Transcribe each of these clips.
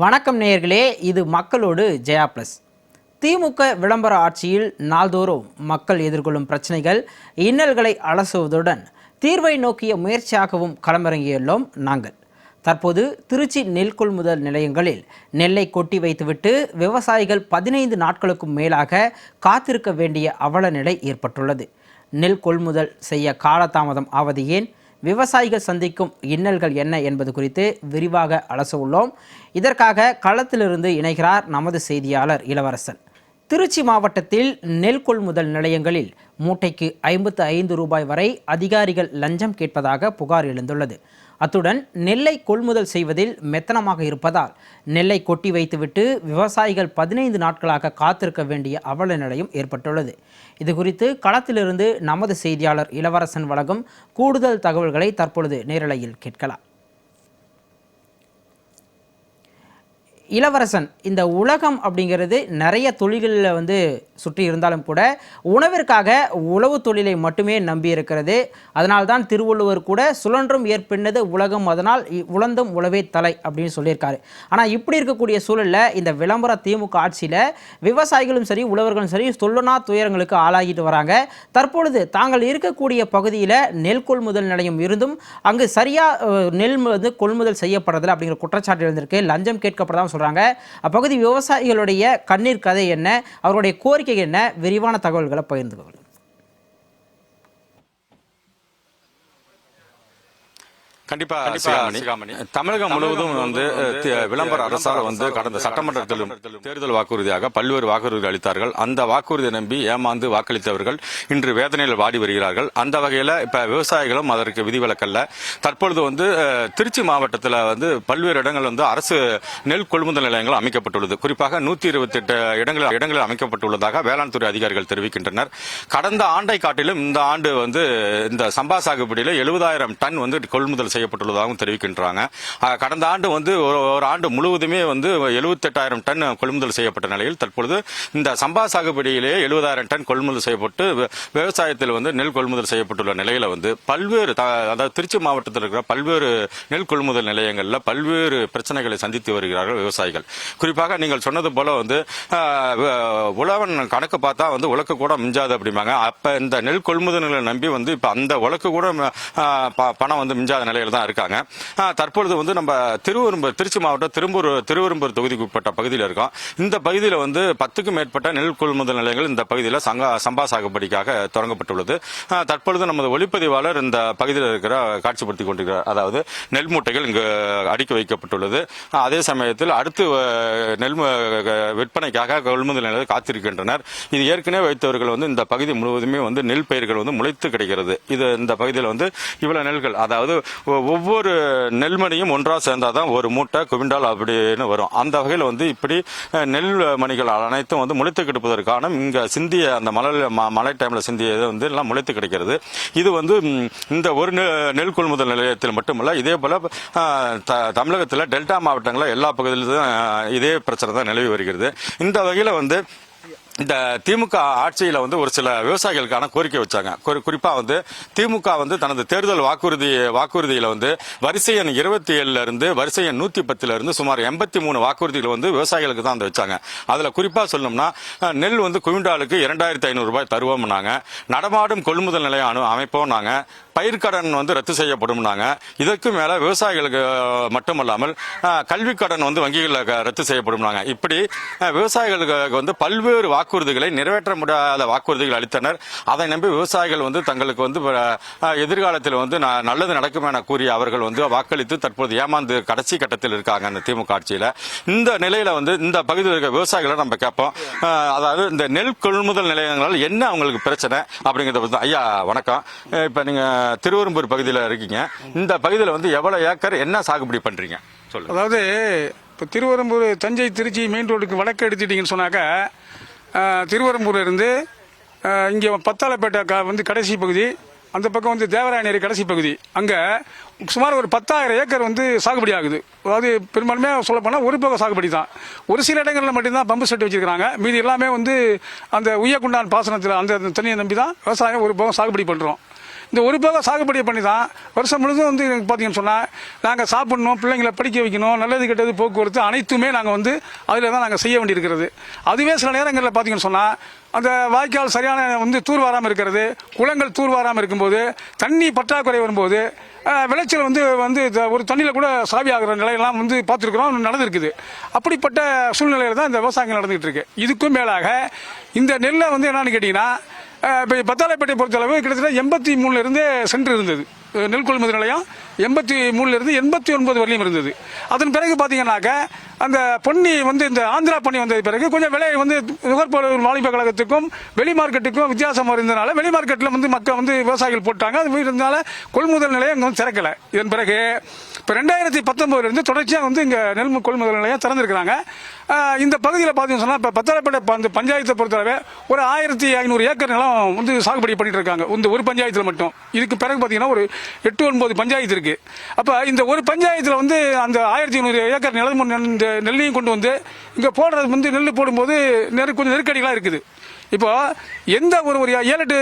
வணக்கம் நேயர்களே, இது மக்களோடு ஜெயா பிளஸ். திமுக விளம்பர ஆட்சியில் நாள்தோறும் மக்கள் எதிர்கொள்ளும் பிரச்சனைகள், இன்னல்களை அலசுவதுடன் தீர்வை நோக்கிய முயற்சியாகவும் களமிறங்கியுள்ளோம் நாங்கள். தற்போது திருச்சி நெல் கொள்முதல் நிலையங்களில் நெல்லை கொட்டி வைத்துவிட்டு விவசாயிகள் 15 நாட்களுக்கும் மேலாக காத்திருக்க வேண்டிய அவல நிலை ஏற்பட்டுள்ளது. நெல் கொள்முதல் செய்ய காலதாமதம் ஆவது ஏன், விவசாயிகள் சந்திக்கும் இன்னல்கள் என்ன என்பது குறித்து விரிவாக அலச உள்ளோம். இதற்காக களத்திலிருந்து இணைகிறார் நமது செய்தியாளர் இளவரசன். திருச்சி மாவட்டத்தில் நெல் கொள்முதல் நிலையங்களில் மூட்டைக்கு 55 ரூபாய் வரை அதிகாரிகள் லஞ்சம் கேட்பதாக புகார் எழுந்துள்ளது. அத்துடன் நெல்லை கொள்முதல் செய்வதில் மெத்தனமாக இருப்பதால் நெல்லை கொட்டி வைத்துவிட்டு விவசாயிகள் 15 நாட்களாக காத்திருக்க வேண்டிய அவல நிலையும் ஏற்பட்டுள்ளது. இது குறித்து களத்திலிருந்து நமது செய்தியாளர் இளவரசன் வழங்கும் கூடுதல் தகவல்களை தற்பொழுது நேரலையில் கேட்கலாம். இளவரசன், இந்த உலகம் அப்படிங்கிறது நிறைய தொழில்களில் சுற்றி இருந்தாலும் கூட உணவிற்காக உழவு தொழிலை மட்டுமே நம்பி இருக்கிறது. அதனால்தான் திருவள்ளுவர் கூட சுழன்றும் ஏற்பின்னது உலகம், அதனால் உழந்தும் உழவே தலை அப்படின்னு சொல்லியிருக்காரு. ஆனால் இப்படி இருக்கக்கூடிய சூழலில் இந்த விளம்பர திமுக ஆட்சியில் விவசாயிகளும் சரி உழவர்களும் சரி சொல்லனா துயரங்களுக்கு ஆளாகிட்டு வராங்க. தற்பொழுது தாங்கள் இருக்கக்கூடிய பகுதியில் நெல் கொள்முதல் நிலையம் இருந்தும் அங்கு சரியாக நெல் கொள்முதல் செய்யப்படுறதில்லை அப்படிங்கிற குற்றச்சாட்டு எழுந்திருக்கு. லஞ்சம் கேட்கப்படதான் சொல்றாங்க. அப்பகுதி விவசாயிகளுடைய கண்ணீர் கதை என்ன, அவருடைய கோரிக்கை என்ன, விரிவான தகவல்களை பகிர்ந்து கொள்ளுங்கள். கண்டிப்பா சிகாமணி, தமிழகம் முழுவதும் விளம்பர அரசால் கடந்த சட்டமன்றத்திலும் தேர்தல் வாக்குறுதியாக பல்வேறு வாக்குறுதிகள் அளித்தார்கள். அந்த வாக்குறுதியை நம்பி ஏமாந்து வாக்களித்தவர்கள் இன்று வேதனையில் வாடி வருகிறார்கள். அந்த வகையில் இப்ப விவசாயிகளும் அதற்கு விதிவிலக்கல்ல. தற்பொழுது திருச்சி மாவட்டத்தில் பல்வேறு இடங்கள் அரசு நெல் கொள்முதல் நிலையங்கள் அமைக்கப்பட்டுள்ளது. குறிப்பாக 128 இடங்களில் அமைக்கப்பட்டுள்ளதாக வேளாண் துறை அதிகாரிகள் தெரிவிக்கின்றனர். கடந்த ஆண்டை காட்டிலும் இந்த ஆண்டு இந்த சம்பா சாகுபடியில் 70,000 டன் கொள்முதல் செய்யப்பட்டுள்ளதாகவும் தெரிவிக்கின்றாங்க. கடந்த ஆண்டு ஒரு ஆண்டு முழுவதுமே 78,000 டன் கொள்முதல் செய்யப்பட்ட நிலையில் தற்பொழுது இந்த சம்பா சாகுபடியிலேயே 70,000 டன் கொள்முதல் செய்யப்பட்டு விவசாயத்தில் நெல் கொள்முதல் செய்யப்பட்டுள்ள நிலையில பல்வேறு, அதாவது திருச்சி மாவட்டத்தில் இருக்கிற பல்வேறு நெல் கொள்முதல் நிலையங்களில் பல்வேறு பிரச்சனைகளை சந்தித்து வருகிறார்கள் விவசாயிகள். குறிப்பாக நீங்கள் சொன்னது போல உழவன் கணக்கு பார்த்தா உலக்கு கூட மிஞ்சாது அப்படிம்பாங்க. அப்ப இந்த நெல் கொள்முதல்களை நம்பி இப்ப அந்த உலக்கு கூட பணம் மிஞ்சாத நிலையில தான் இருக்காங்க. தற்பொழுது நம்ம திருச்சி மாவட்டம் திருவெரும்பூர் தொகுதிக்கு உட்பட்ட பகுதியில் இருக்கோம். இந்த பகுதியில் 10க்கும் மேற்பட்ட நெல் கொள்முதல் நிலையங்கள் இந்த பகுதியில் சம்பா சாகுபடிக்காக தொடங்கப்பட்டுள்ளது. தற்பொழுது நமது ஒளிப்பதிவாளர் இந்த பகுதியில் இருக்கிற காட்சிப்படுத்திக் கொண்டிருக்கிறார். அதாவது நெல் மூட்டைகள் இங்கு அடுக்கி வைக்கப்பட்டுள்ளது. அதே சமயத்தில் அடுத்து நெல் விற்பனைக்காக கொள்முதல் நிலையத்தில் காத்திருக்கின்றனர். இது ஏற்கனவே வைத்தவர்கள் இந்த பகுதி முழுவதுமே நெல் பயிர்கள் முளைத்து கிடைக்கிறது. இது இந்த பகுதியில் இவ்வளவு நெல்கள், அதாவது ஒவ்வொரு நெல்மணியும் ஒன்றா சேர்ந்தாதான் ஒரு மூட்டை குவிண்டால் அப்படின்னு வரும். அந்த வகையில் இப்படி நெல் மணிகள் அனைத்தும் முளைத்து கிடைப்பதற்கான இங்க சிந்திய அந்த மழை டைம்ல சிந்திய எல்லாம் முளைத்து கிடைக்கிறது. இது இந்த ஒரு நெல் கொள்முதல் நிலையத்தில் மட்டுமல்ல, இதே போல தமிழகத்தில் டெல்டா மாவட்டங்களில் எல்லா பகுதியிலும் இதே பிரச்சனை தான் நிலவி வருகிறது. இந்த வகையில் இந்த திமுக ஆட்சியில ஒரு சில விவசாயிகளுக்கான கோரிக்கை வச்சாங்க. குறிப்பா திமுக தனது தேர்தல் வாக்குறுதியில வரிசை எண் 27 இருந்து வரிசை எண் 110 இருந்து சுமார் 83 வாக்குறுதிகள் விவசாயிகளுக்கு தான் வச்சாங்க. அதுல குறிப்பா சொல்லணும்னா நெல் குவிண்டாலுக்கு 2,500 ரூபாய் தருவோம்னாங்க. நடமாடும் கொள்முதல் நிலையம் அமைப்போம்னாங்க. பயிர்க்கடன் ரத்து செய்யப்படும். இதற்கு மேல விவசாயிகளுக்கு மட்டுமல்லாமல் கல்வி கடன் வங்கிகளில் ரத்து செய்யப்படும். இப்படி விவசாயிகளுக்கு பல்வேறு வாக்குறுதிகளை நிறைவேற்ற முடியாத வாக்குறுதிகள் அளித்தனர். அதை நம்பி விவசாயிகள் தங்களுக்கு எதிர்காலத்தில் நல்லது நடக்கும் என கூறிய அவர்கள் வாக்களித்து தற்போது ஏமாந்து கடைசி கட்டத்தில் இருக்காங்க அந்த திமுக ஆட்சியில. இந்த நிலையில இந்த பகுதியில் இருக்க விவசாயிகளை நம்ம கேட்போம். அதாவது இந்த நெல் கொள்முதல் நிலையங்களால் என்ன அவங்களுக்கு பிரச்சனை அப்படிங்கிறத. ஐயா வணக்கம். இப்ப நீங்க திருவெரும்பூர் பகுதியில் இருக்கீங்க. இந்த பகுதியில் எவ்வளவு ஏக்கர் என்ன சாகுபடி பண்றீங்க சொல்லுங்க. அதாவது இப்போ திருவெரும்பூர் தஞ்சை திருச்சி மெயின் ரோடுக்கு வடக்கு எடுத்துட்டீங்கன்னு சொன்னாக்க திருவெரும்பூர்ல இருந்து இங்கே பத்தாளப்பேட்டை கடைசி பகுதி, அந்த பக்கம் தேவராயநேரி கடைசி பகுதி, அங்கே சுமார் ஒரு 10,000 ஏக்கர் சாகுபடி ஆகுது. அதாவது பெரும்பாலுமே சொல்ல போனால் ஒரு போக சாகுபடி தான். ஒரு சில இடங்களில் மட்டும்தான் பம்பு செட் வச்சிருக்காங்க. மீதி எல்லாமே அந்த உய்யக்குண்டான் பாசனத்தில் அந்த தண்ணியை நம்பி தான் விவசாயம் ஒரு போகம் சாகுபடி பண்ணுறோம். இந்த ஒரு போக சாகுபடியை பண்ணி தான் வருஷம் முழுதும் வந்து பார்த்தீங்கன்னு சொன்னால் நாங்கள் சாப்பிடணும், பிள்ளைங்களை படிக்க வைக்கணும், நல்லது கெட்டது போக்குவரத்து அனைத்துமே நாங்கள் வந்து அதில் தான் நாங்கள் செய்ய வேண்டியிருக்கிறது. அதுவே சில நேரங்களில் பார்த்தீங்கன்னு சொன்னால் அந்த வாய்க்கால் சரியான வந்து தூர் வாராமல் இருக்கிறது, குளங்கள் தூர் வாராமல் இருக்கும்போது, தண்ணி பற்றாக்குறை வரும்போது விளைச்சல் வந்து வந்து ஒரு தண்ணியில் கூட சாவி ஆகிற நிலையெல்லாம் வந்து பார்த்துருக்குறோம், நடந்திருக்குது. அப்படிப்பட்ட சூழ்நிலையில் தான் இந்த விவசாயங்கள் நடந்துகிட்டு இருக்கு. இதுக்கும் மேலாக இந்த நெல்லை வந்து என்னன்னு கேட்டிங்கன்னா இப்போ பத்தாலைப்பேட்டை பொறுத்தளவு கிட்டத்தட்ட 83 சென்டர் இருந்தது நெல் கொள்முதல் நிலையம். 83 89 வரலையும் இருந்தது. அதன் பிறகு பார்த்தீங்கன்னாக்க அந்த பொன்னி வந்து இந்த ஆந்திரா பொன்னி வந்தது பிறகு கொஞ்சம் விலை வந்து நுகர்பொருள் வாணிப கழகத்துக்கும் வெளி மார்க்கெட்டுக்கும் வித்தியாசமாக இருந்ததுனால வெளி மார்க்கெட்டில் வந்து மக்கள் வந்து விவசாயிகள் போட்டாங்க. அது இருந்தனால கொள்முதல் நிலையம் இங்கே வந்து திறக்கலை. இதன் பிறகு இப்போ 2019 தொடர்ச்சியாக வந்து இங்கே நெல் கொள்முதல் நிலையம் திறந்திருக்கிறாங்க. இந்த பகுதியில் பார்த்தீங்கன்னு சொன்னால் இப்போ பத்தாலைப்பேட்டை பஞ்சாயத்தை பொறுத்தளவு ஒரு 1500 ஏக்கர் நிலம் வந்து சாகுபடி பண்ணிட்டு இருக்காங்க இந்த ஒரு பஞ்சாயத்தில் மட்டும். இதுக்கு பிறகு பார்த்தீங்கன்னா ஒரு 8-9 பஞ்சாயத்து இருக்கு. அப்போ இந்த ஒரு பஞ்சாயத்தில் வந்து அந்த 1500 ஏக்கர் நிலம் நெல்லையும் கொண்டு வந்து இங்கே போடுறது வந்து நெல் போடும்போது கொஞ்சம் நெருக்கடிகளாக இருக்குது. இப்போ எந்த ஒரு 7-8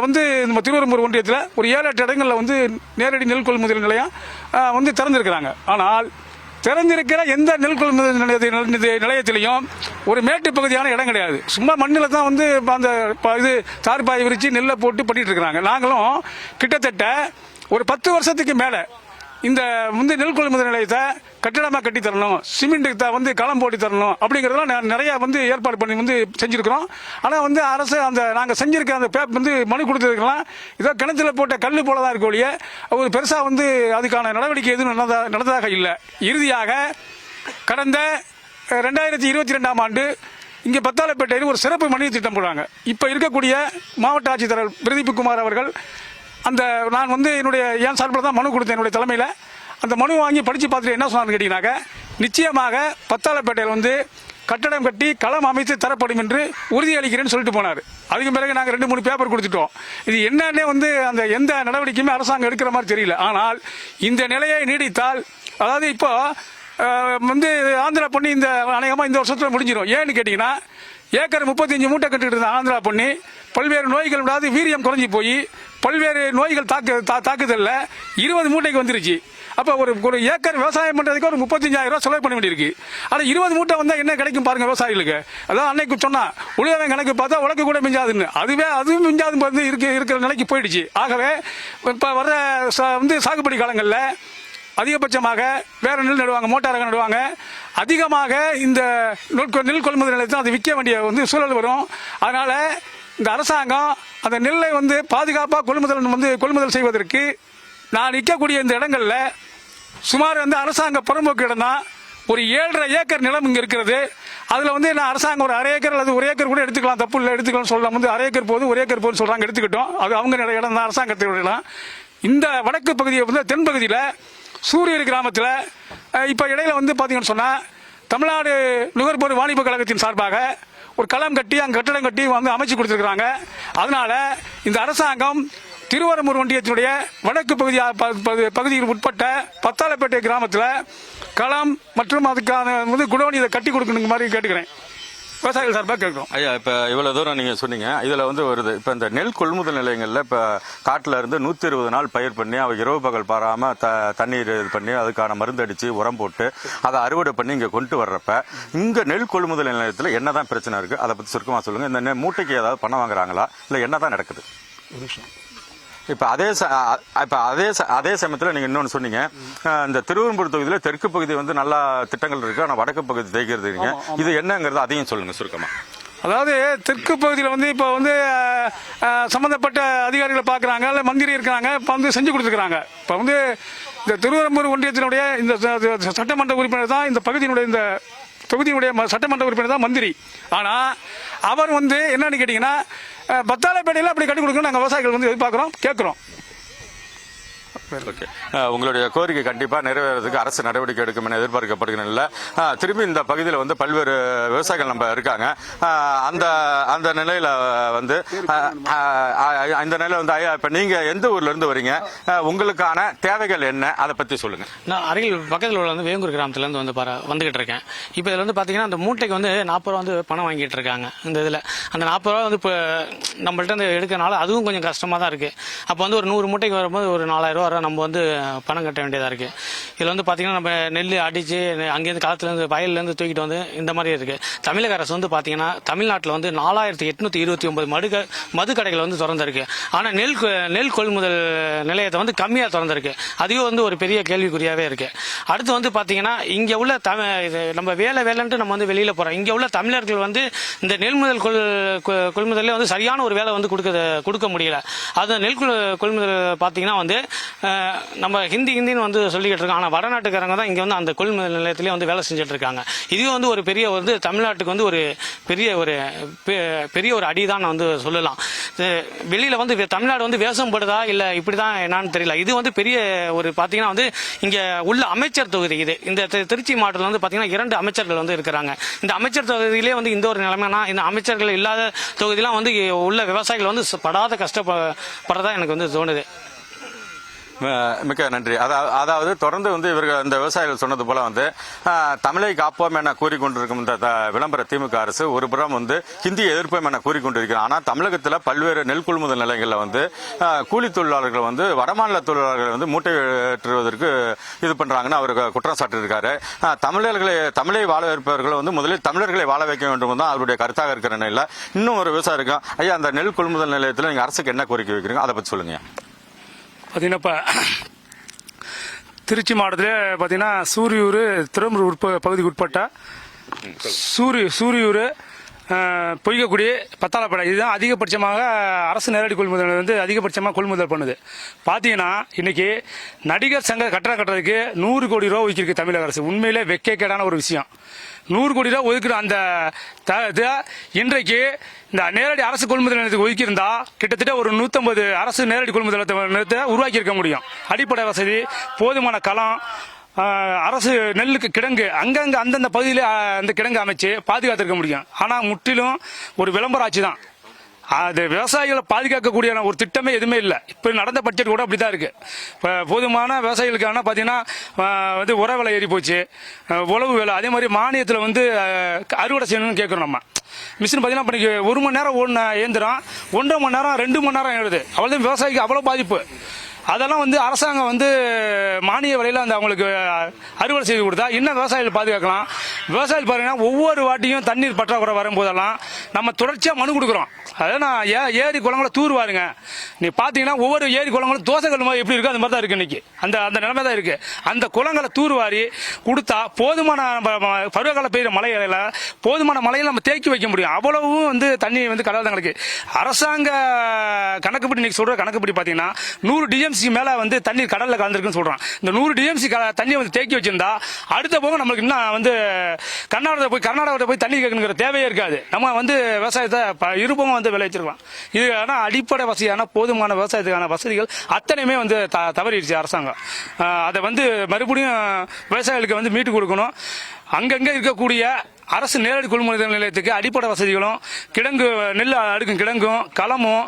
வந்து நம்ம திருவெரும்பூர் ஒன்றியத்தில் ஒரு 7-8 இடங்களில் வந்து நேரடி நெல் கொள்முதல் நிலையம் வந்து திறந்திருக்கிறாங்க. ஆனால் திறந்திருக்கிற எந்த நெல் கொள்முதல் நிலையத்திலையும் ஒரு மேட்டு பகுதியான இடம் கிடையாது. சும்மா மண்ணில் தான் வந்து அந்த இது தார்பாய் விரித்து நெல்லை போட்டு பண்ணிட்டு இருக்கிறாங்க. நாங்களும் கிட்டத்தட்ட ஒரு 10 வருஷத்துக்கு மேலே இந்த வந்து நெல் கொள்முதல் நிலையத்தை கட்டிடமாக கட்டி தரணும், சிமெண்ட்டு வந்து களம் போட்டு தரணும் அப்படிங்கிறதெல்லாம் நிறைய வந்து ஏற்பாடு பண்ணி வந்து செஞ்சுருக்கிறோம். ஆனால் வந்து அரசு அந்த நாங்கள் செஞ்சிருக்க அந்த வந்து மனு கொடுத்துருக்கலாம் ஏதோ கிணத்துல போட்ட கல் போல தான் இருக்க ஒழிய ஒரு பெருசாக வந்து அதுக்கான நடவடிக்கை எதுவும் நடந்ததாக இல்லை. இறுதியாக கடந்த 2022ஆம் ஆண்டு இங்கே பத்தாலைப்பேட்டையில் ஒரு சிறப்பு மனித திட்டம் போடுறாங்க. இப்போ இருக்கக்கூடிய மாவட்ட ஆட்சித்தலைவர் பிரதீப் குமார் அவர்கள் அந்த நான் வந்து என் சார்பில் தான் மனு கொடுத்தேன் என்னுடைய தலைமையில். அந்த மனு வாங்கி படித்து பார்த்துட்டு என்ன சொன்னான்னு கேட்டிங்கனாக்க நிச்சயமாக பத்தாலைப்பேட்டையில் வந்து கட்டடம் கட்டி களம் அமைத்து தரப்படும் என்று உறுதியளிக்கிறேன்னு சொல்லிட்டு போனார். அதுக்கு பிறகு நாங்கள் 2-3 பேப்பர் கொடுத்துட்டோம். இது என்னன்னே வந்து அந்த எந்த நடவடிக்கையுமே அரசாங்கம் எடுக்கிற மாதிரி தெரியல. ஆனால் இந்த நிலையை நீடித்தால் அதாவது இப்போ வந்து ஆந்திரா பொன்னி இந்த அநேகமாக இந்த வருஷத்தில் முடிஞ்சிடும். ஏன்னு கேட்டிங்கன்னா ஏக்கர் 35 மூட்டை கட்டிட்டு இருந்த ஆந்திரா பொன்னி பல்வேறு நோய்கள் விடாது வீரியம் குறைஞ்சி போய் பல்வேறு நோய்கள் தாக்குதல்ல 20 மூட்டைக்கு வந்துருச்சு. அப்போ ஒரு ஏக்கர் விவசாயம் பண்ணுறதுக்கு ஒரு 35,000 ரூபா செலவு பண்ண வேண்டியிருக்கு. ஆனால் 20 மூட்டை வந்தால் என்ன கிடைக்கும் பாருங்க விவசாயிகளுக்கு. அதான் அன்னைக்கு சொன்னா உழவன் கணக்கு பார்த்தா உலக கூட மிஞ்சாதுன்னு, அதுவும் மிஞ்சாது வந்து இருக்கிற நிலைக்கு போயிடுச்சு. ஆகவே இப்போ வர்ற வந்து சாகுபடி காலங்களில் அதிகபட்சமாக வேற நெல் நடுவாங்க, மோட்டார் நடுவாங்க. அதிகமாக இந்த நெல் கொள்முதல் நிலையத்தை அது விற்க வேண்டிய வந்து சூழல் வரும். அதனால இந்த அரசாங்கம் அந்த நெல்லை வந்து பாதுகாப்பாக கொள்முதல் செய்வதற்கு நான் நிற்கக்கூடிய இந்த இடங்கள்ல சுமார் வந்து அரசாங்க புறம்போக்கு இடம் தான் ஒரு 7.5 ஏக்கர் நிலம் இங்கே இருக்கிறது. அதில் வந்து நான் அரசாங்கம் ஒரு 1/2 ஏக்கர் அல்லது 1 ஏக்கர் கூட எடுத்துக்கலாம், தப்பு இல்லை, எடுத்துக்கலாம் சொல்லலாம். வந்து 1/2 ஏக்கர் போதும் 1 ஏக்கர் போதும் சொல்கிறாங்க, எடுத்துக்கிட்டோம். அது அவங்க இடம் தான், அரசாங்கத்தோட இடம். இந்த வடக்கு பகுதியை வந்து தென்பகுதியில் சூரியர் கிராமத்தில் இப்போ இடையில வந்து பார்த்தீங்கன்னு சொன்னால் தமிழ்நாடு நுகர்பொருள் வாணிப கழகத்தின் சார்பாக ஒரு களம் கட்டி அங்கே கட்டடம் கட்டி வந்து அமைச்சு கொடுத்துருக்குறாங்க. அதனால இந்த அரசாங்கம் திருவெரும்பூர் ஒன்றியத்தினுடைய வடக்கு பகுதியில் உட்பட்ட பத்தாலைப்பேட்டை கிராமத்தில் களம் மற்றும் அதுக்கான வந்து குடோனி இதை கட்டி கொடுக்கணுங்க மாதிரி கேட்டுக்கிறேன். விவசாயிகள் சார்பாக கேட்குறோம். ஐயா, இப்போ இவ்வளோ தூரம் நீங்கள் சொன்னீங்க. இதில் வந்து வருது இப்போ இந்த நெல் கொள்முதல் நிலையங்களில் இப்போ காட்டில் இருந்து 120 நாள் பயிர் பண்ணி அவங்க இரவு பகல் பாராமல் தண்ணீர் இது பண்ணி அதுக்கான மருந்து அடித்து உரம் போட்டு அதை அறுவடை பண்ணி இங்கே கொண்டு வர்றப்ப இங்கே நெல் கொள்முதல் நிலையத்தில் என்ன தான் பிரச்சனை இருக்குது அதை பற்றி சுருக்கமாக சொல்லுங்கள். இந்த மூட்டைக்கு ஏதாவது பணம் வாங்குறாங்களா இல்லை என்ன தான் நடக்குது? இப்போ அதே சமயத்தில் நீங்கள் இன்னொன்று சொன்னீங்க, இந்த திருவெரும்பூர் தொகுதியில் தெற்கு பகுதி வந்து நல்லா திட்டங்கள் இருக்கு, ஆனால் வடக்கு பகுதி தேய்க்கிறது. இது என்னங்கிறது அதையும் சொல்லுங்க சுருக்கமாக. அதாவது தெற்கு பகுதியில் வந்து இப்போ வந்து சம்மந்தப்பட்ட அதிகாரிகளை பார்க்குறாங்க, இல்லை மந்திரி இருக்கிறாங்க, இப்போ வந்து செஞ்சு கொடுத்துருக்குறாங்க. இப்போ வந்து இந்த திருவெரும்பூர் ஒன்றியத்தினுடைய இந்த சட்டமன்ற உறுப்பினர் தான் இந்த தொகுதியினுடைய சட்டமன்ற உறுப்பினர் தான் மந்திரி. ஆனால் அவர் வந்து என்னன்னு கேட்டிங்கன்னா பத்தாலைப்பேட்டையில் அப்படி கட்டி கொடுக்கணும் நாங்கள் விவசாயிகள் வந்து எதிர்பார்க்குறோம், கேட்குறோம். ஓகே. உங்களுடைய கோரிக்கை கண்டிப்பா நிறைவேறதுக்கு அரசு நடவடிக்கை எடுக்கும் என எதிர்பார்க்கப்படுகிறதில்ல. திரும்பி இந்த பகுதியில் வந்து பல்வேறு விவசாயிகள் நம்ம இருக்காங்க. அந்த அந்த நிலையில வந்து இந்த நிலையில வந்து ஐயா, இப்ப நீங்க எந்த ஊர்ல இருந்து வரீங்க, உங்களுக்கான தேவைகள் என்ன, அதை பத்தி சொல்லுங்க. நான் அருகில் பக்கத்தில் உள்ள வந்து வேங்கூர் கிராமத்துல இருந்து வந்து வந்துகிட்டு இருக்கேன். இப்போ இதுல வந்து பாத்தீங்கன்னா அந்த மூட்டைக்கு வந்து 40 ரூபா வந்து பணம் வாங்கிட்டு இருக்காங்க. இந்த இதுல அந்த 40 ரூபா வந்து இப்போ நம்மள்ட்ட இருந்து எடுக்கனால அதுவும் கொஞ்சம் கஷ்டமா தான் இருக்கு. அப்போ வந்து ஒரு 100 மூட்டைக்கு வரும்போது ஒரு 4000 ரூபா நம்ம வந்து பணம் கட்ட வேண்டியதா இருக்கு. இதுல வந்து பாத்தீங்கன்னா நம்ம நெல் அடிச்சு அங்கேருந்து களத்துல இருந்து வயல்ல இருந்து தூக்கிட்டு வந்து இந்த மாதிரி இருக்கு. தமிழக அரசு வந்து பாத்தீங்கன்னா தமிழ்நாட்டில் வந்து 4829 மது கடைகள் வந்து திறந்திருக்கு. ஆனா நெல் கொள்முதல் நிலையத்தை வந்து கம்மியா திறந்திருக்கு. அதுவும் வந்து ஒரு பெரிய கேள்விக்குறியாவே இருக்கு. அடுத்து வந்து பாத்தீங்கன்னா இங்க உள்ள நம்ம வேலைன்ட்டு நம்ம வந்து வெளியில போறோம். இங்க உள்ள தமிழர்கள் வந்து இந்த நெல்முதல் கொள்முதல்ல வந்து சரியான ஒரு வேலை வந்து கொடுக்க முடியல. அது நெல் கொள்முதல் பாத்தீங்கன்னா வந்து நம்ம ஹிந்தின்னு வந்து சொல்லிக்கிட்டு இருக்கோம். ஆனா வடநாட்டுக்காரங்க தான் இங்க வந்து அந்த கொள்முதல் நிலையத்திலேயே வந்து வேலை செஞ்சுட்டு இருக்காங்க. இதுவும் வந்து ஒரு பெரிய வந்து தமிழ்நாட்டுக்கு வந்து ஒரு பெரிய ஒரு அடிதான் வந்து சொல்லலாம். வெளியில வந்து தமிழ்நாடு வந்து வேஷம் படுதா இல்ல இப்படிதான் என்னன்னு தெரியல. இது வந்து பெரிய ஒரு பாத்தீங்கன்னா வந்து இங்க உள்ள அமைச்சர் தொகுதி இது. இந்த திருச்சி மாவட்டத்தில் வந்து பாத்தீங்கன்னா 2 அமைச்சர்கள் வந்து இருக்கிறாங்க. இந்த அமைச்சர் தொகுதியிலே வந்து இந்த ஒரு நிலைமைனா இந்த அமைச்சர்கள் இல்லாத தொகுதியெல்லாம் வந்து உள்ள விவசாயிகள் வந்து படாத கஷ்டப்படுறதா எனக்கு வந்து தோணுது. மிக்க நன்றி. அதாவது தொடர்ந்து வந்து இவர்கள் இந்த விவசாயிகள் சொன்னது போல வந்து தமிழை காப்போம் என கூறிக்கொண்டிருக்கும் இந்த விளம்பர திமுக அரசு ஒரு புறம் வந்து ஹிந்தி எதிர்ப்போம் என கூறிக்கொண்டிருக்கிறார். ஆனால் தமிழகத்தில் பல்வேறு நெல் கொள்முதல் நிலையங்களில் வந்து கூலி தொழிலாளர்கள் வந்து வடமாநில தொழிலாளர்கள் வந்து மூட்டை ஏற்றுவதற்கு இது பண்றாங்கன்னு அவர் குற்றம் சாட்டியிருக்காரு. தமிழை வாழ வைப்பவர்கள் வந்து முதலில் தமிழர்களை வாழ வைக்க வேண்டும் தான் அவருடைய கருத்தாக இருக்கிற நிலையில் இன்னும் ஒரு விவசாயம் இருக்கும். ஐயா, அந்த நெல் கொள்முதல் நிலையத்தில் நீங்க அரசுக்கு என்ன கோரிக்கை வைக்கிறீங்க, அதை பத்தி சொல்லுங்க. பார்த்தீங்கன்னா இப்போ திருச்சி மாவட்டத்தில் பார்த்தீங்கன்னா சூரியூர் திரும்பூர் பகுதிக்கு உட்பட்ட சூரியூர் பொய்கக்குடி பத்தாளப்படை இதுதான் அதிகபட்சமாக அரசு நேரடி கொள்முதல் வந்து அதிகபட்சமாக கொள்முதல் பண்ணுது. பார்த்தீங்கன்னா இன்னைக்கு நடிகர் சங்க கட்டடம் கட்டுறதுக்கு 100 கோடி ரூபா ஒதுக்கியிருக்கு தமிழக அரசு. உண்மையிலே வெட்கக்கேடான ஒரு விஷயம். 100 கோடி ரூபா ஒதுக்குற அந்த இன்றைக்கு இந்த நேரடி அரசு கொள்முதல் நிலையத்துக்கு ஒதுக்கியிருந்தா கிட்டத்தட்ட ஒரு 150 அரசு நேரடி கொள்முதல் நிலையத்தை உருவாக்கி இருக்க முடியும். அடிப்படை வசதி, போதுமான களம், அரசு நெல்லுக்கு கிடங்கு அங்கங்க அந்தந்த பகுதியில அந்த கிடங்கு அமைச்சு பாதுகாத்திருக்க முடியும். ஆனா முற்றிலும் ஒரு விளம்பர ஆட்சி தான். அது விவசாயிகளை பாதுகாக்கக்கூடிய ஒரு திட்டமே எதுவுமே இல்லை. இப்போ நடந்த பட்ஜெட் கூட அப்படிதான் இருக்கு. இப்போ போதுமான விவசாயிகளுக்கான பார்த்தீங்கன்னா வந்து உர விலை ஏறி போச்சு, உழவு விலை, அதே மாதிரி மானியத்தில் வந்து அறுவடை செய்யணும்னு கேட்குறோம். நம்ம மிஷின் பார்த்தீங்கன்னா இப்போ 1 மணி நேரம் ஓடின இயந்திரம் 1.5 மணி நேரம் 2 மணி நேரம் எழுது. அவ்வளோதான் விவசாயிக்கு அவ்வளோ பாதிப்பு. அதெல்லாம் வந்து அரசாங்கம் வந்து மானிய விலையில் அந்த அவங்களுக்கு அறுவடை செய்து கொடுத்தா இன்னும் விவசாயிகள் பாதுகாக்கலாம். விவசாயிகள் பாருங்கன்னா ஒவ்வொரு வாட்டியும் தண்ணீர் பற்றாக்குறை வரும்போதெல்லாம் நம்ம தொடர்ச்சியாக மனு கொடுக்குறோம். அதான் நான் ஏரி குளங்களை தூர்வாருங்க. நீ பார்த்தீங்கன்னா ஒவ்வொரு ஏரி குளங்களும் தோசைகள் மாதிரி எப்படி இருக்கு அது மாதிரி தான் இருக்கு. இன்னைக்கு அந்த நிலைமை தான் இருக்கு. அந்த குளங்களை தூர்வாரி கொடுத்தா போதுமான பருவகால பெய்கிற மழையில போதுமான மழையை நம்ம தேக்கி வைக்க முடியும். அவ்வளவும் வந்து தண்ணி வந்து கடல்களுக்கு அரசாங்க கணக்குப்படி இன்னைக்கு சொல்ற கணக்குப்படி பார்த்தீங்கன்னா 100 டிஎம்சி மேல வந்து தண்ணீர் கடல்ல கலந்துருக்குன்னு சொல்றான். இந்த 100 டிஎம்சி தண்ணியை வந்து தேக்கி வச்சிருந்தா அடுத்த போக நம்மளுக்கு இன்னும் வந்து கர்நாடகத்தை போய் தண்ணி கேட்கணுங்கிற தேவையே இருக்காது. நம்ம வந்து விவசாயத்தை இருப்பவங்க வந்து விளைவிச்சிருக்கலாம். இது ஆனால் அடிப்படை வசதியான போதுமான விவசாயத்துக்கான வசதிகள் அத்தனையுமே வந்து தவறிடுச்சு அரசாங்கம். அதை வந்து மறுபடியும் விவசாயிகளுக்கு வந்து மீட்டு கொடுக்கணும். அங்கங்கே இருக்கக்கூடிய அரசு நேரடி கொள்முதல் நிலையத்துக்கு அடிப்படை வசதிகளும் கிடங்கு நெல் அடுக்கும் கிடங்கும் களமும்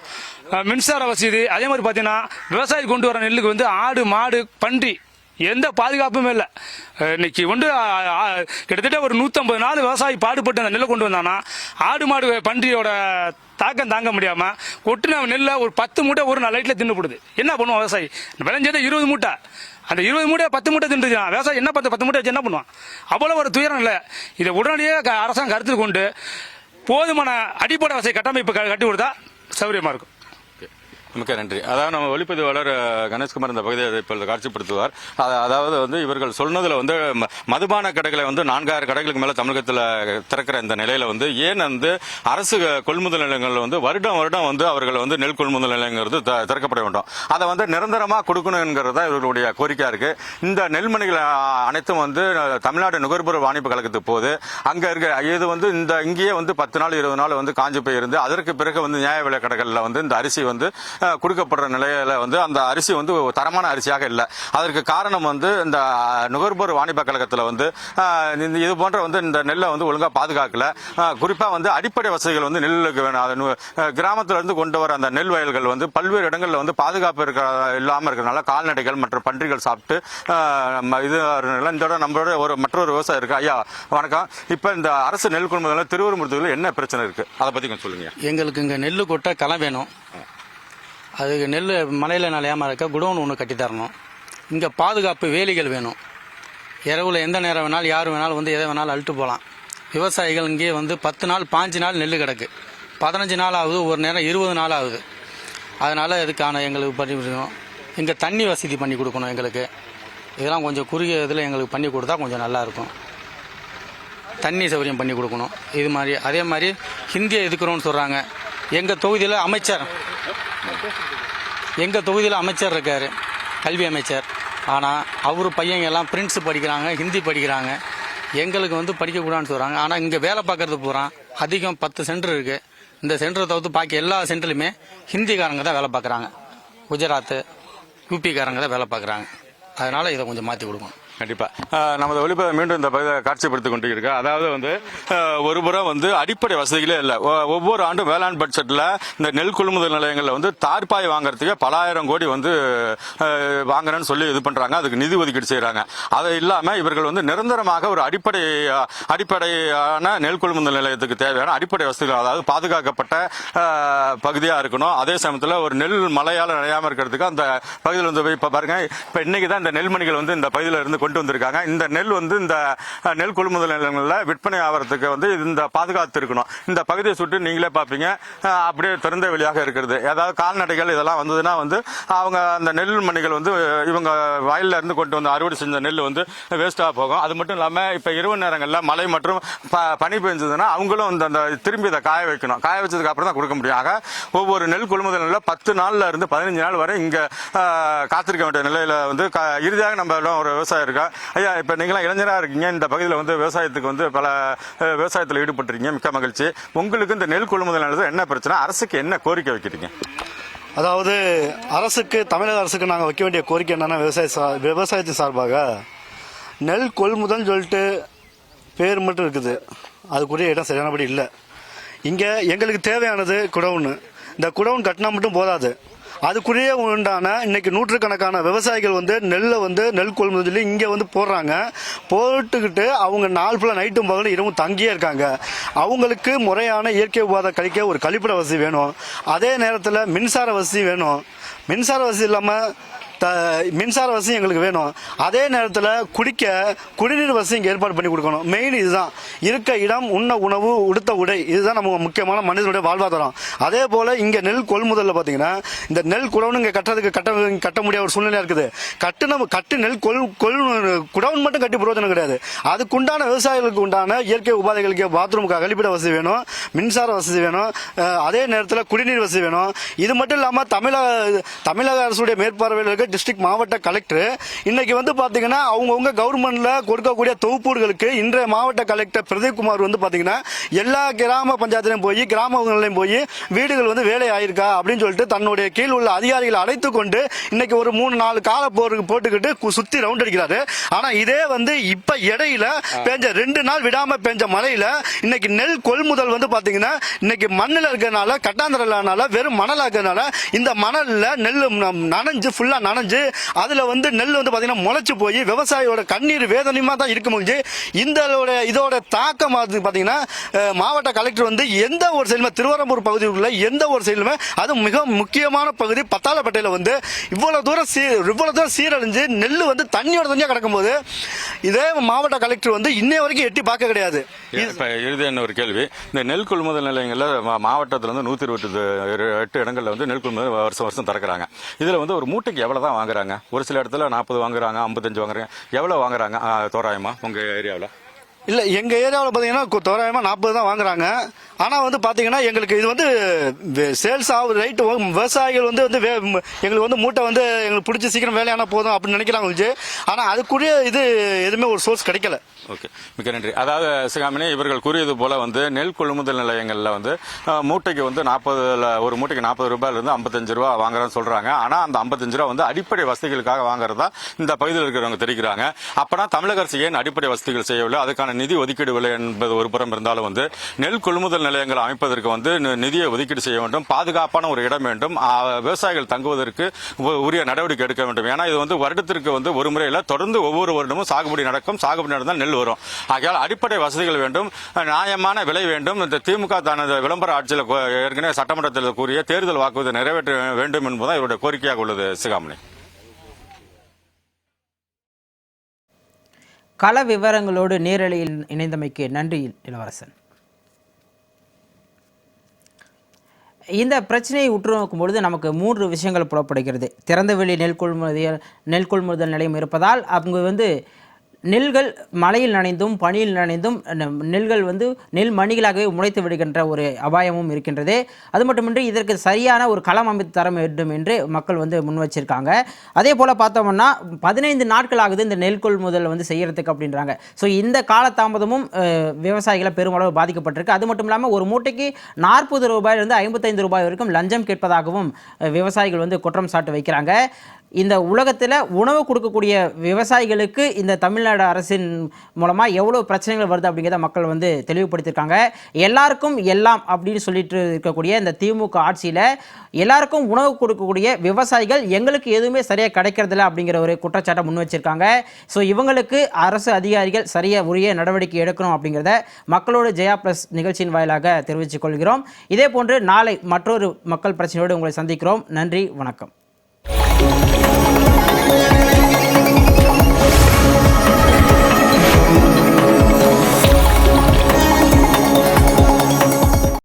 மின்சார வசதி, அதே மாதிரி பார்த்தீங்கன்னா விவசாயி கொண்டு வர நெல்லுக்கு வந்து ஆடு மாடு பன்றி எந்த பாதுகாப்புமே இல்லை. இன்னைக்கு வந்து கிட்டத்தட்ட ஒரு 150 நாள் விவசாயி பாடுபட்டு அந்த நெல்லை கொண்டு வந்தானா ஆடு மாடு பன்றியோட தாக்கம் தாங்க முடியாம கொட்டின நெல்லை ஒரு 10 மூட்டை ஒரு நாள் லைட்ல தின்னுப்படுது. என்ன பண்ணுவோம் விவசாயி? விளைஞ்சதை 20 மூட்டை, அந்த 20 மூட்டை 10 மூட்டை தின்றுச்சான் விவசாயி என்ன 10 மூட்டை வச்சு என்ன பண்ணுவான்? அவ்வளவு ஒரு துயரம் இல்லை. இதை உடனடியே அரசாங்கம் கருத்தில் கொண்டு போதுமான அடிப்படை வசதி கட்டமைப்பு கட்டி கொடுத்தா சௌகரியமா இருக்கும். மிக்க நன்றி. அதாவது நம்ம ஒளிப்பதிவாளர் கணேஷ்குமார் இந்த பகுதியை இப்பொழுது காட்சிப்படுத்துவார். அதாவது வந்து இவர்கள் சொன்னதுல வந்து மதுபான கடைகளை வந்து 4000 கடைகளுக்கு மேல தமிழகத்தில் திறக்கிற இந்த நிலையில வந்து ஏன் வந்து அரசு கொள்முதல் நிலையங்கள் வந்து வருடம் வந்து அவர்கள் வந்து நெல் கொள்முதல் நிலையங்கிறது திறக்கப்பட வேண்டும். அதை வந்து நிரந்தரமா கொடுக்கணுங்கிறதா இவர்களுடைய கோரிக்கையா இருக்கு. இந்த நெல்மணிகள் அனைத்தும் வந்து தமிழ்நாடு நுகர்பொருள் வாணிபு கழகத்துக்கு போகுது. அங்க இருக்க இது வந்து இங்கேயே வந்து 10 நாள் 20 நாள் வந்து காஞ்சி போயிருந்து அதற்கு பிறகு வந்து நியாய விலை கடைகளில் வந்து இந்த அரிசி வந்து கொடுக்கப்படுற நிலையில வந்து அந்த அரிசி வந்து தரமான அரிசியாக இல்லை. அதற்கு காரணம் வந்து இந்த நுகர்வோர் வாணிப கழகத்தில் வந்து இது போன்ற வந்து இந்த நெல்லை வந்து ஒழுங்கா பாதுகாக்கல. குறிப்பா வந்து அடிப்படை வசதிகள் வந்து நெல்லுக்கு வேணும். கிராமத்துல இருந்து கொண்டு வர அந்த நெல் வயல்கள் வந்து பல்வேறு இடங்கள்ல வந்து பாதுகாப்பு இல்லாம இருக்கிறதுனால கால்நடைகள் மற்றும் பன்றிகள் சாப்பிட்டு இது இதோட நம்மளோட மற்றொரு விவசாயம் இருக்கு. ஐயா வணக்கம். இப்ப இந்த அரசு நெல் கொள்முதல் திருவரம்பூர்ல என்ன பிரச்சனை இருக்கு, அதை பத்தி கொஞ்சம் சொல்லுங்க. எங்களுக்கு இங்க நெல் கொட்ட களம் வேணும். அதுக்கு நெல் மலையில நிலையாம இருக்க குடோன் ஒன்று கட்டி தரணும். இங்க பாதுகாப்பு வேலிகள் வேணும். இரவுல எந்த நேரம் வேணாலும் யார் வேணாலும் வந்து எதை வேணாலும் அழுட்டு போகலாம். விவசாயிகள் இங்கே வந்து 10 நாள் 5 நாள் நெல் கிடக்கு, 15 நாள் ஆகுது, ஒரு நேரம் 20 நாள் ஆகுது. அதனால இதுக்கான எங்களுக்கு பண்ணி கொடுக்கணும். இங்கே தண்ணி வசதி பண்ணி கொடுக்கணும். எங்களுக்கு இதெல்லாம் கொஞ்சம் குறுகிய இதில் எங்களுக்கு பண்ணி கொடுத்தா கொஞ்சம் நல்லா இருக்கும். தண்ணி சௌகரியம் பண்ணி கொடுக்கணும். இது மாதிரி அதே மாதிரி ஹிந்தியை எதுக்குறோன்னு சொல்கிறாங்க. எங்கள் தொகுதியில் அமைச்சர் இருக்கார், கல்வி அமைச்சர். ஆனால் அவர் பையங்க எல்லாம் பிரின்ஸ் படிக்கிறாங்க, ஹிந்தி படிக்கிறாங்க. எங்களுக்கு வந்து படிக்கக்கூடாதுன்னு சொல்கிறாங்க. ஆனால் இங்கே வேலை பார்க்கறது பூரா அதிகம் 10 சென்டர் இருக்குது. இந்த சென்டரை தவிர்த்து பாக்கி எல்லா சென்டர்லையுமே ஹிந்திக்காரங்க தான் வேலை பார்க்குறாங்க. குஜராத்து யூபிக்காரங்க தான் வேலை பார்க்குறாங்க. அதனால் இதை கொஞ்சம் மாற்றி கொடுக்கணும். கண்டிப்பா நமது ஒளிபரப்பு மீண்டும் இந்த பகுதியை காட்சிப்படுத்திக் கொண்டு இருக்கு. அதாவது வந்து ஒருபுறம் வந்து அடிப்படை வசதிகளே இல்லை. ஒவ்வொரு ஆண்டும் வேளாண் பட்ஜெட்ல இந்த நெல் கொள்முதல் நிலையங்கள்ல வந்து தார்பாய் வாங்குறதுக்கு பல ஆயிரம் கோடி வந்து வாங்குறேன்னு சொல்லி இது பண்றாங்க. அதுக்கு நிதி ஒதுக்கீடு செய்யறாங்க. அது இல்லாம இவர்கள் வந்து நிரந்தரமாக ஒரு அடிப்படையான நெல் கொள்முதல் நிலையத்துக்கு தேவையான அடிப்படை வசதிகள், அதாவது பாதுகாக்கப்பட்ட பகுதியா இருக்கணும். அதே சமயத்தில் ஒரு நெல் மழையால நனையாம இருக்கிறதுக்கு அந்த பகுதியில் வந்து இப்ப பாருங்க, இப்ப இன்னைக்கு தான் இந்த நெல்மணிகள் வந்து இந்த பகுதியில் இருந்து கொண்டு வந்திருக்காங்க. இந்த நெல் வந்து இந்த நெல் கொள்முதல் நிலையங்களில் விற்பனை ஆகிறதுக்கு வந்து இந்த பாதுகாத்து இருக்கணும். இந்த பகுதியை சுற்றி நீங்களே பார்ப்பீங்க, அப்படியே திறந்த வெளியாக இருக்கிறது. ஏதாவது கால்நடைகள் இதெல்லாம் வந்ததுன்னா வந்து அவங்க அந்த நெல் மணிகள் வந்து இவங்க வயல்ல இருந்து கொண்டு வந்து அறுவடை செஞ்ச நெல் வந்து வேஸ்டா போகும். அது மட்டும் இல்லாம இப்ப இரவு நேரங்களில் மழை மற்றும் பனி பெஞ்சதுன்னா அவங்களும் அந்த திரும்பி இதை காய வைக்கணும். காய வச்சதுக்கு அப்புறம் தான் கொடுக்க முடியும். ஆக ஒவ்வொரு நெல் கொள்முதல் நிலையில 10 நாள்ல இருந்து 15 நாள் வரை இங்க காத்திருக்க வேண்டிய நிலையில வந்து இறுதியாக நம்ம ஒரு விவசாயம் இருக்கா. ஐயா, இப்ப நீங்களாம் இளைஞரா இருக்கீங்க, இந்த பகுதியில் வந்து விவசாயத்துக்கு வந்து பல விவசாயத்தில் ஈடுபட்டிருக்கீங்க, மிக்க மகிழ்ச்சி. உங்களுக்கு இந்த நெல் கொள்முதல் என்ன பிரச்சனை, அரசுக்கு என்ன கோரிக்கை வைக்கிறீங்க? அதாவது அரசுக்கு, தமிழக அரசுக்கு நாங்கள் வைக்க வேண்டிய கோரிக்கை என்னன்னா, விவசாயத்தின் சார்பாக நெல் கொள்முதல் சொல்லிட்டு பேர் மட்டும் இருக்குது, அதுக்குரிய இடம் சரியானபடி இல்லை. இங்கே எங்களுக்கு தேவையானது குடவுன். இந்த குடவுன் கட்டினா மட்டும் போதாது, அதுக்குரிய உண்டான இன்னைக்கு நூற்றுக்கணக்கான விவசாயிகள் வந்து நெல்லை வந்து நெல் கொள்முதல் சொல்லி இங்கே வந்து போடுறாங்க. போட்டுக்கிட்டு அவங்க நாள் ஃபுல்லாக நைட்டும் பகலும் இரவும் தங்கியே இருக்காங்க. அவங்களுக்கு முறையான இயற்கை உபாதை கழிக்க ஒரு கழிப்பிட வசதி வேணும். அதே நேரத்தில் மின்சார வசதி வேணும். மின்சார வசதி இல்லாமல் மின்சார வசதி எங்களுக்கு வேணும். அதே நேரத்தில் குடிநீர் வசதி இங்கே ஏற்பாடு பண்ணி கொடுக்கணும். மெயின் இதுதான். இருக்க இடம், உண்ண உணவு, உடுத்த உடை, இதுதான் நம்ம முக்கியமான மனிதனுடைய வாழ்வாதாரம். அதே போல் இங்கே நெல் கொள்முதலில் பார்த்தீங்கன்னா இந்த நெல் குடவுன் இங்கே கட்ட முடியாத ஒரு சூழ்நிலையாக இருக்குது. கட்டு நெல் குடவுன் மட்டும் கட்டி பிரயோஜனம் கிடையாது. அதுக்குண்டான விவசாயிகளுக்கு உண்டான இயற்கை உபாதைகளுக்கு பாத்ரூமுக்கு கழிப்பிட வசதி வேணும், மின்சார வசதி வேணும், அதே நேரத்தில் குடிநீர் வசதி வேணும். இது மட்டும் இல்லாமல் தமிழக அரசுடைய மேற்பார்வையில் இருக்க டிஸ்ட்ரிக்ட் மாவட்ட கலெக்டர் இன்னைக்கு வந்து பாத்தீங்கன்னா அவங்கவுங்க கவர்மெண்ட்ல கொடுக்கக்கூடிய தொகுப்பூர்களுக்கு இன்றைய மாவட்ட கலெக்டர் பிரதீப் குமார் வந்து பாத்தீங்கன்னா எல்லா கிராம பஞ்சாயத்திலையும் போய் கிராமங்களையும் போய் வீடுகள் வந்து வேலை ஆயிருக்கா அப்படின்னு சொல்லிட்டு தன்னுடைய கீழ் உள்ள அதிகாரிகளை அழைத்து கொண்டு இன்னைக்கு ஒரு 3-4 கால போட்டுக்கிட்டு சுத்தி ரவுண்ட் அடிக்கிறாரு. ஆனா இதே வந்து இப்ப இடையில பெஞ்ச 2 நாள் விடாம பெஞ்ச மழையில இன்னைக்கு நெல் கொள்முதல் வந்து பாத்தீங்கன்னா இன்னைக்கு மண்ணில் இருக்கிறதுனால, கட்டாந்தரனால, வெறும் மணலா இருக்கிறதுனால இந்த மணல்ல நெல் நனைஞ்சு ஃபுல்லா நனைஞ்சு அதுல வந்து நெல் வந்து பாத்தீங்கன்னா முளைச்சு போய் விவசாயியோட கண்ணீர் வேதனையுமா தான் இருக்க முடிஞ்சு. இதோட தாக்கம் பாத்தீங்கன்னா மாவட்ட கலெக்டர் வந்து எந்த ஒரு செயலுமே, திருவரம்பூர் பகுதியில் எந்த ஒரு செயலுமே, அது மிக முக்கியமான பகுதி பத்தாளப்பட்டையில வந்து இவ்வளவு தூரம் சீரழிஞ்சு நெல் வந்து தண்ணியோட தண்ணியா கிடக்கும் போது இதே மாவட்ட கலெக்டர் வந்து இன்னைய வரைக்கும் எட்டி பார்க்க கிடையாது. இறுதி என்ன ஒரு கேள்வி, இந்த நெல் கொள்முதல் நிலையங்கள்ல மாவட்டத்தில் வந்து 128 இடங்கள்ல வந்து நெல் கொள்முதல் வருஷம் திறக்கிறாங்க. இதுல வந்து ஒரு மூட்டைக்கு எவ்வளவு தான் வாங்குறாங்க? ஒரு சில இடத்துல 40 வாங்குறாங்க, 55 வாங்குறாங்க. எவ்வளவு வாங்குறாங்க தோராயமா உங்க ஏரியாவில்? இல்லை எங்கள் ஏரியாவில் பார்த்தீங்கன்னா தோராயமாக 40 தான் வாங்குறாங்க. ஆனால் வந்து பார்த்தீங்கன்னா எங்களுக்கு இது வந்து சேல்ஸ் ஆகுது ரைட்டு. விவசாயிகள் வந்து எங்களுக்கு வந்து மூட்டை வந்து எங்களுக்கு பிடிச்சி சீக்கிரம் வேலையான போதும் அப்படின்னு நினைக்கிறாங்க. ஆனால் அதுக்குரிய இது எதுவுமே ஒரு சோர்ஸ் கிடைக்கல. ஓகே, மிக்க நன்றி. அதாவது சிகாமணி, இவர்கள் கூறியது போல வந்து நெல் கொள்முதல் நிலையங்களில் வந்து மூட்டைக்கு வந்து ஒரு மூட்டைக்கு 40 ரூபாயிலிருந்து 55 ரூபா வாங்குறேன்னு சொல்றாங்க. ஆனால் அந்த 55 ரூபா வந்து அடிப்படை வசதிகளுக்காக வாங்குறதா இந்த பகுதியில் இருக்கிறவங்க தெரிவிக்கிறாங்க. அப்பனா தமிழக அரசு ஏன் அடிப்படை வசதிகள் செய்யவில்லை, அதுக்கான நிதி ஒதுக்கீடு இல்லை என்பது ஒரு புறம் இருந்தாலும் வந்து நெல் கொள்முதல் நிலையங்கள் அமைப்பதற்கு வந்து நிதியை ஒதுக்கீடு செய்ய வேண்டும், பாதுகாப்பான ஒரு இடம் வேண்டும், விவசாயிகள் தங்குவதற்கு உரிய நடவடிக்கை எடுக்க வேண்டும். ஏன்னா இது வந்து வருடத்திற்கு வந்து ஒரு முறையில் தொடர்ந்து ஒவ்வொரு வருடமும் சாகுபடி நடக்கும். சாகுபடி நடந்தால் நெல் வரும். ஆகையால் அடிப்படை வசதிகள் வேண்டும், நியாயமான விலை வேண்டும். இந்த திமுக தனது விளம்பர ஆட்சியில் ஏற்கனவே சட்டமன்றத்தில் கூறிய தேர்தல் வாக்குறுதி நிறைவேற்ற வேண்டும் என்பதுதான் இவருடைய கோரிக்கையாக உள்ளது. சிகாமணி, கள விவரங்களோடு நேரலையில் இணைந்தமைக்கு நன்றி இளவரசன். இந்த பிரச்சனையை உற்று நோக்கும் பொழுது நமக்கு 3 விஷயங்கள் புலப்படுகிறது. திறந்தவெளி நெல் கொள்முதல் நிலையம் இருப்பதால் அவங்க வந்து நெல்கள் மழையில் நனைந்தும் பனியில் நனைந்தும் நெல்கள் வந்து நெல் மணிகளாகவே முளைத்து விடுகின்ற ஒரு அபாயமும் இருக்கின்றது. அது மட்டுமின்றி இதற்கு சரியான ஒரு களம் அமைத்து தர வேண்டும் என்று மக்கள் வந்து முன் வச்சிருக்காங்க. அதே போல் பார்த்தோம்னா 15 நாட்கள் ஆகுது இந்த நெல் கொள்முதல் வந்து செய்யறதுக்கு அப்படின்றாங்க. ஸோ இந்த காலதாமதமும் விவசாயிகளை பெருமளவு பாதிக்கப்பட்டிருக்கு. அது மட்டும் இல்லாமல் ஒரு மூட்டைக்கு 40 ரூபாயிலிருந்து 55 ரூபாய் வரைக்கும் லஞ்சம் கேட்பதாகவும் விவசாயிகள் வந்து குற்றம் சாட்டு வைக்கிறாங்க. இந்த உலகத்தில் உணவு கொடுக்கக்கூடிய விவசாயிகளுக்கு இந்த தமிழ்நாடு அரசின் மூலமாக எவ்வளோ பிரச்சனைகள் வருது அப்படிங்கிறத மக்கள் வந்து தெளிவுபடுத்தியிருக்காங்க. எல்லாருக்கும் எல்லாம் அப்படின்னு சொல்லிட்டு இருக்கக்கூடிய இந்த திமுக ஆட்சியில் எல்லாருக்கும் உணவு கொடுக்கக்கூடிய விவசாயிகள் எங்களுக்கு எதுவுமே சரியாக கிடைக்கிறதில்ல அப்படிங்கிற ஒரு குற்றச்சாட்டை முன் வச்சிருக்காங்க. ஸோ இவங்களுக்கு அரசு அதிகாரிகள் சரியாக உரிய நடவடிக்கை எடுக்கணும் அப்படிங்கிறத மக்களோட ஜெயா பிளஸ் நிகழ்ச்சியின் வாயிலாக தெரிவித்துக் கொள்கிறோம். இதே போன்று நாளை மற்றொரு மக்கள் பிரச்சனையோடு உங்களை சந்திக்கிறோம். நன்றி, வணக்கம்.